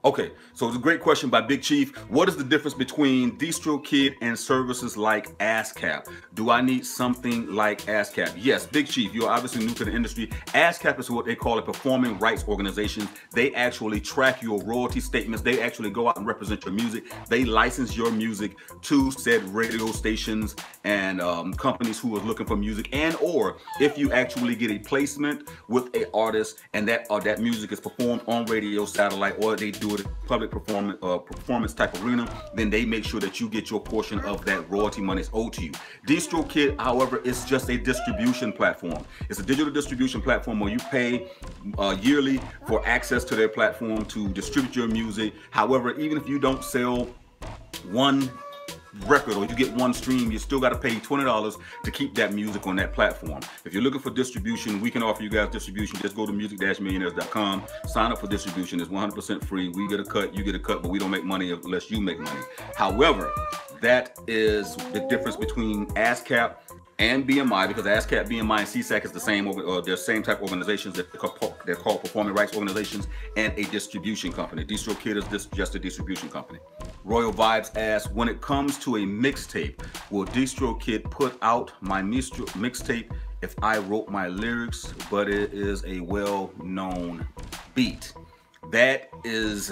Okay, so it's a great question by Big Chief. What is the difference between DistroKid and services like ASCAP? Do I need something like ASCAP? Yes, Big Chief, you're obviously new to the industry. ASCAP is what they call a performing rights organization. They actually track your royalty statements. They actually go out and represent your music. They license your music to said radio stations and companies who are looking for music, and or if you actually get a placement with an artist and that music is performed on radio, satellite, or they do it public performance type arena, then they make sure that you get your portion of that royalty money is owed to you. DistroKid, however, is just a distribution platform. It's a digital distribution platform where you pay yearly for access to their platform to distribute your music. However, even if you don't sell one record or you get one stream, you still got to pay $20 to keep that music on that platform. If you're looking for distribution, we can offer you guys distribution. Just go to music-millionaires.com, sign up for distribution. It's 100% free. We get a cut, you get a cut, but we don't make money unless you make money. However, that is the difference between ASCAP and BMI, because ASCAP, BMI, and CSAC is the same, they're same type of organizations. They're called performing rights organizations and a distribution company. DistroKid is just a distribution company. Royal Vibes asks, when it comes to a mixtape, will DistroKid put out my mixtape if I wrote my lyrics, but it is a well-known beat? That is,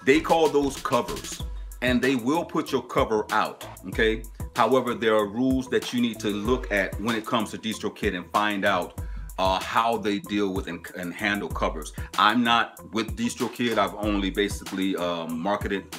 they call those covers, and they will put your cover out, okay? However, there are rules that you need to look at when it comes to DistroKid and find out how they deal with and handle covers. I'm not with DistroKid. I've only basically marketed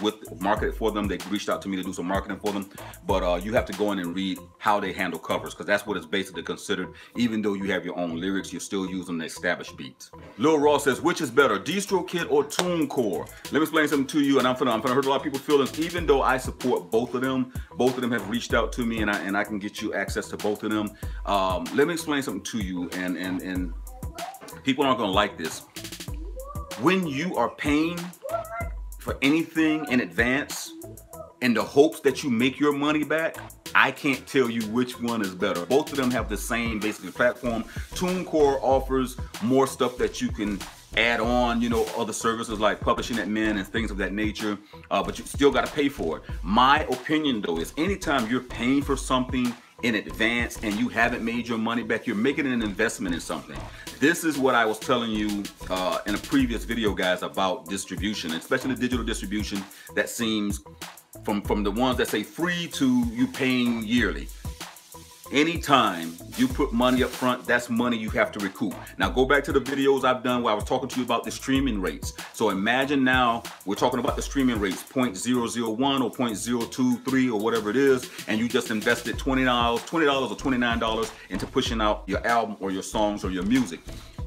for them. They reached out to me to do some marketing for them, but you have to go in and read how they handle covers, because that's what it's basically considered. Even though you have your own lyrics, you're still using the established beats. Lil Raw says, which is better, DistroKid or Tunecore? Let me explain something to you, and I'm gonna hurt a lot of people's feelings. Even though I support both of them have reached out to me, and I can get you access to both of them. Let me explain something to you, and people aren't gonna like this. When you are paying for anything in advance in the hopes that you make your money back, I can't tell you which one is better. Both of them have the same basically platform. Tunecore offers more stuff that you can add on, you know, other services like publishing admin and things of that nature, but you still got to pay for it. My opinion though is anytime you're paying for something in advance and you haven't made your money back, you're making an investment in something. This is what I was telling you in a previous video, guys, about distribution, especially digital distribution that seems from the ones that say free to you paying yearly. Anytime you put money up front, that's money you have to recoup. Now go back to the videos I've done where I was talking to you about the streaming rates. So imagine now we're talking about the streaming rates, 0.001 or 0.023 or whatever it is, and you just invested $20 or $29 into pushing out your album or your songs or your music.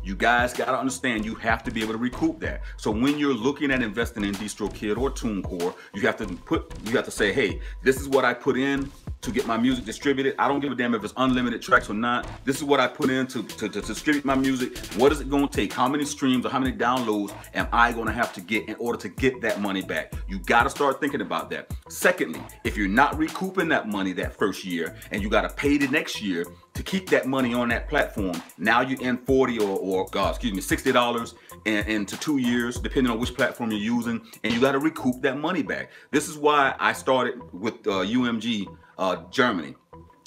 You guys got to understand, you have to be able to recoup that. So when you're looking at investing in DistroKid or Tunecore, you have to say, hey, this is what I put in to get my music distributed. I don't give a damn if it's unlimited tracks or not. This is what I put in to distribute my music. What is it going to take? How many streams or how many downloads am I going to have to get in order to get that money back? You got to start thinking about that. Secondly, if you're not recouping that money that first year and you got to pay the next year to keep that money on that platform, now you're in $60 into 2 years, depending on which platform you're using, and you got to recoup that money back. This is why I started with UMG Germany.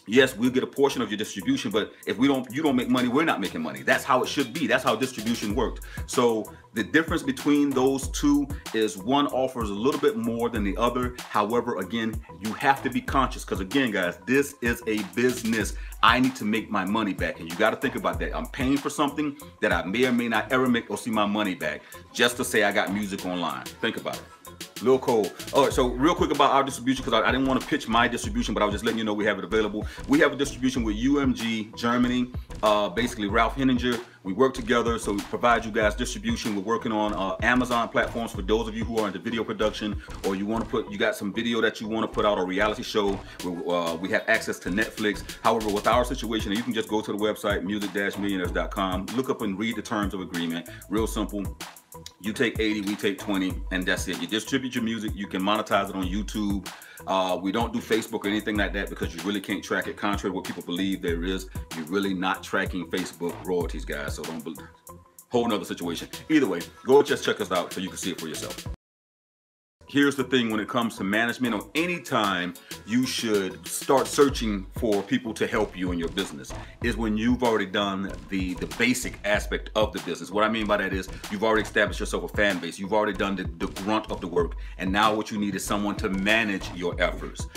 Yes, we'll get a portion of your distribution, but if you don't make money, we're not making money. That's how it should be. That's how distribution worked. So the difference between those two is one offers a little bit more than the other. However, again, you have to be conscious, because again, guys, this is a business. I need to make my money back, and you got to think about that. I'm paying for something that I may or may not ever make or see my money back, just to say I got music online. Think about it. Lil Cole. All right, so real quick about our distribution, because I didn't want to pitch my distribution, but I was just letting you know we have it available. We have a distribution with UMG Germany, basically Ralph Henninger. We work together, so we provide you guys distribution. We're working on Amazon platforms for those of you who are into video production, or you got some video that you want to put out, a reality show. We have access to Netflix. However, with our situation, you can just go to the website, music-millionaires.com, look up and read the terms of agreement. Real simple. You take 80, we take 20, and that's it. You distribute your music. You can monetize it on YouTube. We don't do Facebook or anything like that because you really can't track it. Contrary to what people believe there is, you're really not tracking Facebook royalties, guys. So don't believe. whole nother situation. Either way, go just check us out so you can see it for yourself. Here's the thing when it comes to management, or any time you should start searching for people to help you in your business, is when you've already done the basic aspect of the business. What I mean by that is you've already established yourself a fan base. You've already done the grunt of the work. And now what you need is someone to manage your efforts.